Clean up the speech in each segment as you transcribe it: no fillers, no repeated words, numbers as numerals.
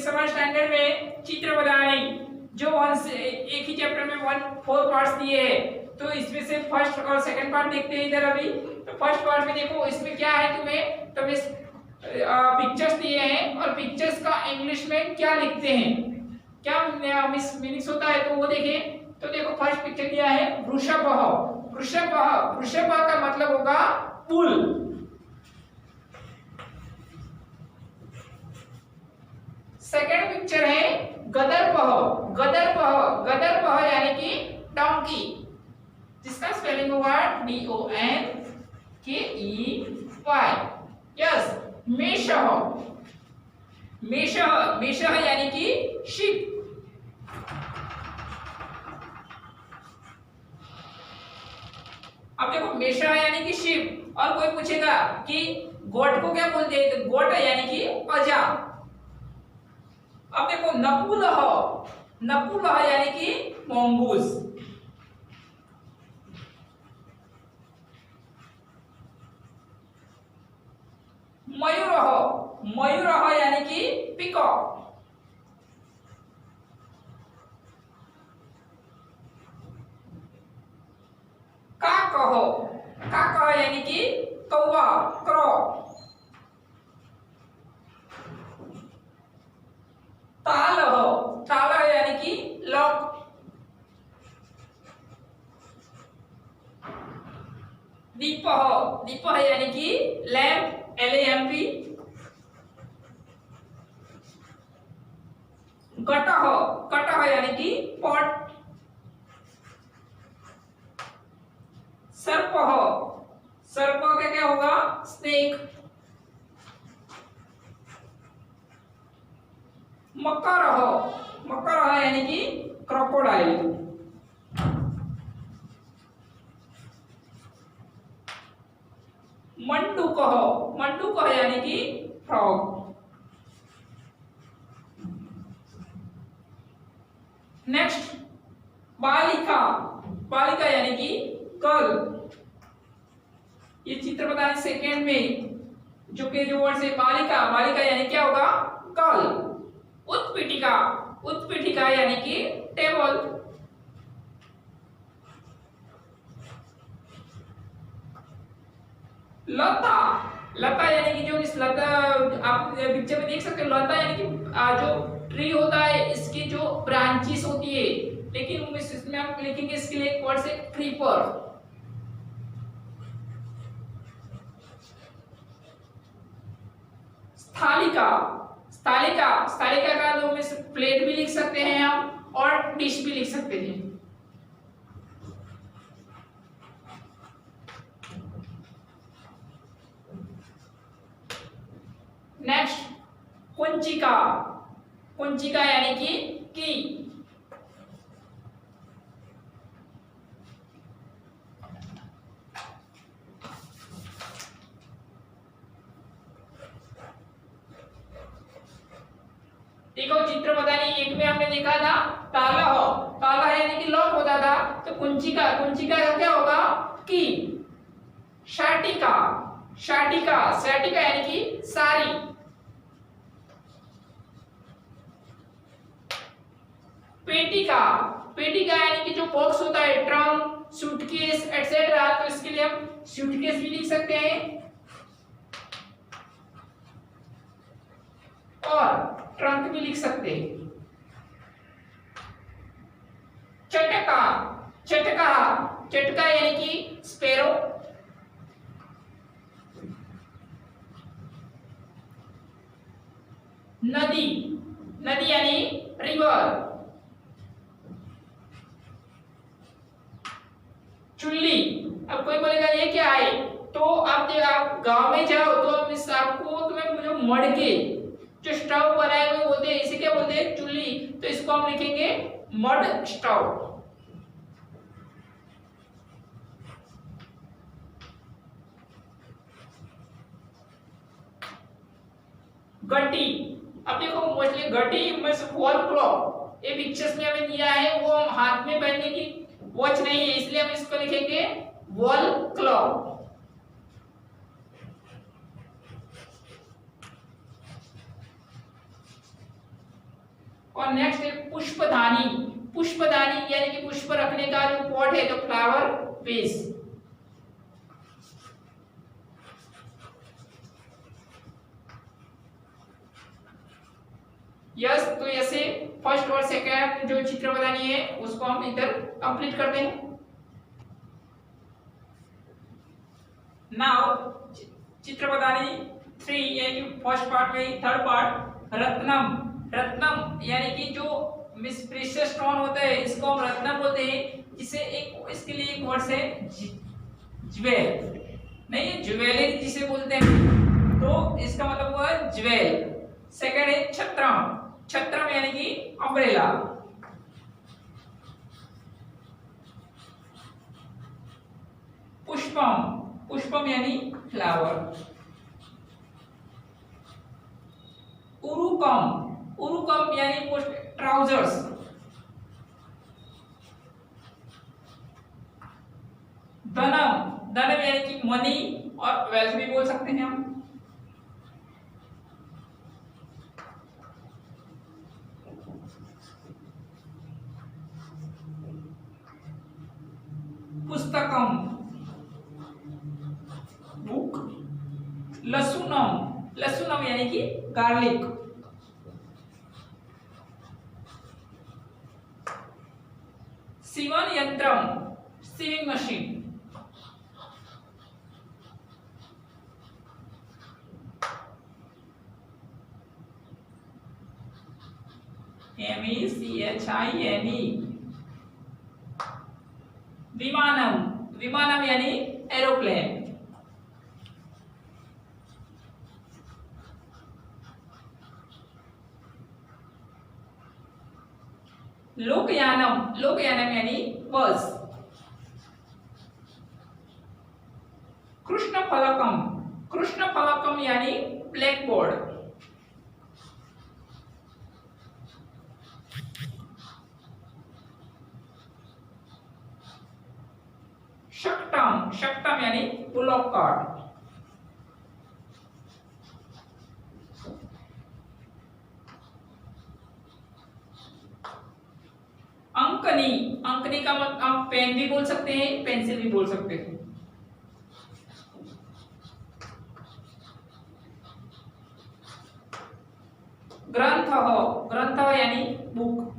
Summer standard में चित्र बनाने जो एक ही चैप्टर में 4 पार्ट्स दिए हैं, तो इसमें से फर्स्ट और सेकंड पार्ट देखते हैं इधर अभी। तो फर्स्ट पार्ट में देखो इसमें क्या है, तुम्हें पिक्चर्स दिए हैं और पिक्चर्स का इंग्लिश में क्या लिखते हैं, क्या मीनिंग्स होता है, तो वो देखें। तो देखो फर्स्ट पिक्चर दिया है वृषभः। वृषभः, वृषभः का मतलब होगा पुल। सेकंड पिक्चर है गदर्पः। गदर्पः, गदर्पः यानी कि डोंकी, जिसका स्पेलिंग होगा DONKEY। यस। मेषः, मेषः, मेषः यानी कि शिप। अब देखो मेषः यानी कि शिप, और कोई पूछेगा कि गोट को क्या बोलते हैं, तो गोट यानी कि अजा। अब देखो नकुलः, नकुलः यानी कि मंगूस। मयूरः, मयूरः यानी कि पीकॉक। काकः, काकः यानी कि कौवा, क्रॉ। तालः, तालः यानी कि लॉक। दीपः, दीपः यानी कि लैंप, LAMP। घटः, घटः यानी कि पॉट। सर्पः, सर्प का क्या होगा, स्नेक। मकरः, मकरः यानी कि क्रोकोडाइल। मंडूकः, मंडूकः यानी कि फ्रॉग। नेक्स्ट बालिका, बालिका यानी कि गर्ल। ये चित्र बताने सेकेंड में जो वर्ड है बालिका, बालिका यानी क्या होगा, गर्ल। उत्पीठिका, उत्पीठिका यानी कि टेबल। लता, लता यानी कि जो इस लता आप पिक्चर में देख सकते हो, लता यानी कि जो ट्री होता है इसकी जो ब्रांचेस होती है, लेकिन इसमें आप लिखेंगे इसके लिए एक वर्ड से क्रीपर। स्थालिका, स्थालिका, स्थालिका का दो में से प्लेट भी लिख सकते हैं हम और डिश भी लिख सकते हैं। नेक्स्ट कुंचिका, कुंचिका यानी कि की। देखो चित्र बताने एक में हमने देखा था ताला हो, ताला यानी कि लॉक होता था, तो कुंचिका, कुंचिका का क्या होगा, की। शाटिका, शाटिका, शाटिका यानी कि साड़ी। पेटिका, पेटिका यानी कि जो बॉक्स होता है, ट्रंक, सूटकेस एटसेट्रा, तो इसके लिए हम सूटकेस भी लिख सकते हैं और ट्रंक भी लिख सकते हैं। चटका, चटका, चटका यानी कि स्पैरो। नदी, नदी यानी रिवर। चुल्ली, अब कोई बोलेगा ये क्या है, तो आप गांव में जाओ तो आपको तुम्हें जो मडके जो स्टोव बनाए हुए होते हैं इसे क्या बोलते हैं, चुल्ली, तो इसको हम लिखेंगे मड स्टोव। गट्टी, अब देखो मोस्टली गट्टी मींस वॉल क्लॉक, ये पिक्चर्स में हमें दिया है, वो हम हाथ में पहनने की वॉच नहीं है, इसलिए हम इसको लिखेंगे वॉल क्लॉक। और नेक्स्ट है पुष्पदानी। पुष्पदानी यानी कि पुष्प रखने का जो पॉट है, जो फ्लावर वेस। यस, तो ऐसे फर्स्ट और सेकंड जो चित्र बनानी है उसको हम इधर कंप्लीट करते हैं। नाउ चित्र बनानी 3 यानी कि फर्स्ट पार्ट में थर्ड पार्ट रत्नम। रत्नम यानी कि जो मिस प्रेशियस स्टोन होता है इसको हम रत्नम बोलते हैं। इसे एक इसके लिए एक वर्ड है ज्वेल, नहीं ज्वेलरी जिसे बोलते हैं, तो इसका मतलब हुआ ज्वेल। सेकंड है छत्रम। छत्रम यानी कि अम्ब्रेला। पुष्पम। पुष्पम यानी फ्लावर। उरुकम। उरुकम यानी ट्राउजर्स। धनम। धनम यानी कि मनी और वेल्थ भी बोल सकते हैं हम। पुस्तकम बुक। लसुनम। लसुनम यानी कि गार्लिक। सीवन यंत्रम सीविंग मशीन। MECHINE। विमानम। विमानम यानी एरोप्लेन। लोकयानम। लोकयानम यानी बस। कृष्ण फलकम। कृष्ण फलकम यानी ब्लैक बोर्ड। शक्तम। शक्तम यानी बुलॉक कार्ड। अंकनी। अंकनी का मतलब आप पेन भी बोल सकते हैं, पेंसिल भी बोल सकते हैं। ग्रंथ। ग्रंथ यानी बुक।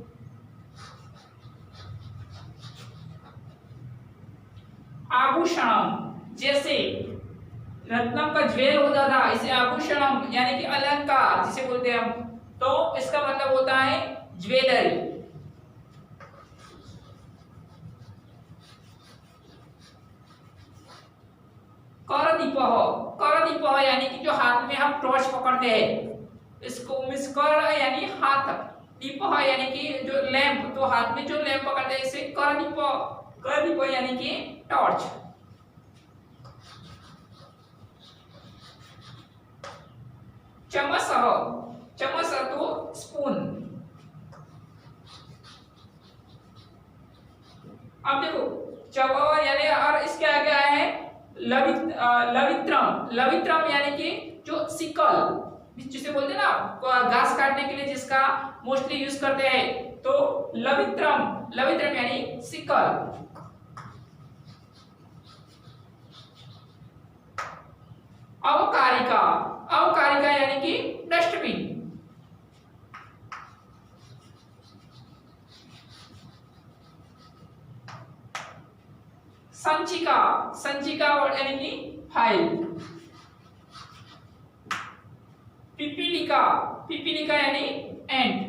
आभूषणम। जैसे रत्नम का ज्वेल होता था, इसे आभूषणम यानी कि अलंकार जिसे बोलते हैं हम, तो इसका मतलब होता है ज्वेलरी। करदीपः। करदीपः यानी कि जो हाथ में हम टॉर्च पकड़ते हैं, इसको मिस कर यानी हाथ, दीपः यानी कि जो लैंप, तो हाथ में जो लैंप पकड़ते हैं इसे करदीपः। करदीपः यानी कि टॉर्च। चमसः। चमस तो स्पून। अब देखो चव यानी, और इसके आगे आया है लवित्रम। लवित्रम यानी कि जो सिकल जिसे बोलते हैं ना घास काटने के लिए, जिसका मोस्टली यूज करते हैं, तो लवित्रम। लवित्रम यानी सिकल। अवकारिका। अवकारिका यानी कि डस्टबिन। संचिका। संचिका यानी कि फाइल। पिपीलिका। पिपीलिका यानी एंट।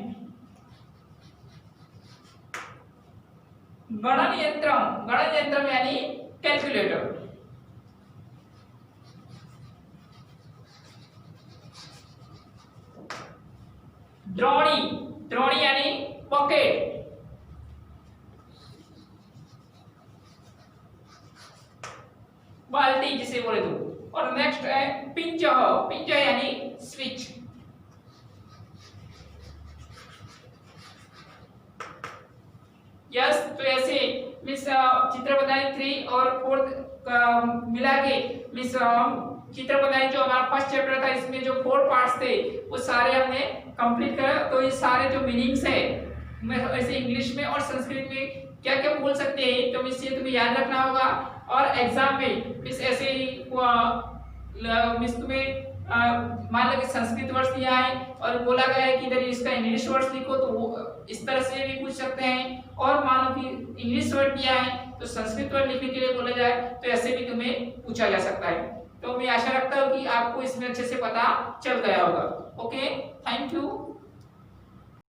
गणन यंत्रम। गणन यंत्रम यानी कैलकुलेटर। द्रोणी। द्रोणी यानी पॉकेट। बाल्टी जिसे बोले तो। और नेक्स्ट है पिंच। पिंच यानी स्विच। यस, तो ऐसे मिस चित्र बनाई 3 और 4 मिला के मिस चित्र बनाई जो हमारा फर्स्ट चैप्टर था, इसमें जो 4 पार्ट्स थे वो सारे हमने कंप्लीट करा तो ये सारे जो मीनिंग्स है मैं ऐसे इंग्लिश में और संस्कृत में क्या क्या बोल सकते हैं तो इससे तुम्हें याद रखना होगा। और एग्जाम में मिस ऐसे ही मिस तुम्हें मान लो कि संस्कृत वर्ड्स दिया है और बोला गया है कि इधर इसका इंग्लिश वर्ड्स लिखो तो वो इस तरह से भी पूछ सकते हैं। और मान लो कि इंग्लिश वर्ड दिया है तो संस्कृत वर्ड लिखने के लिए बोला जाए तो ऐसे भी तुम्हें पूछा जा सकता है। तो मैं आशा रखता हूँ कि आपको इसमें अच्छे से पता चल गया होगा। Okay, thank you.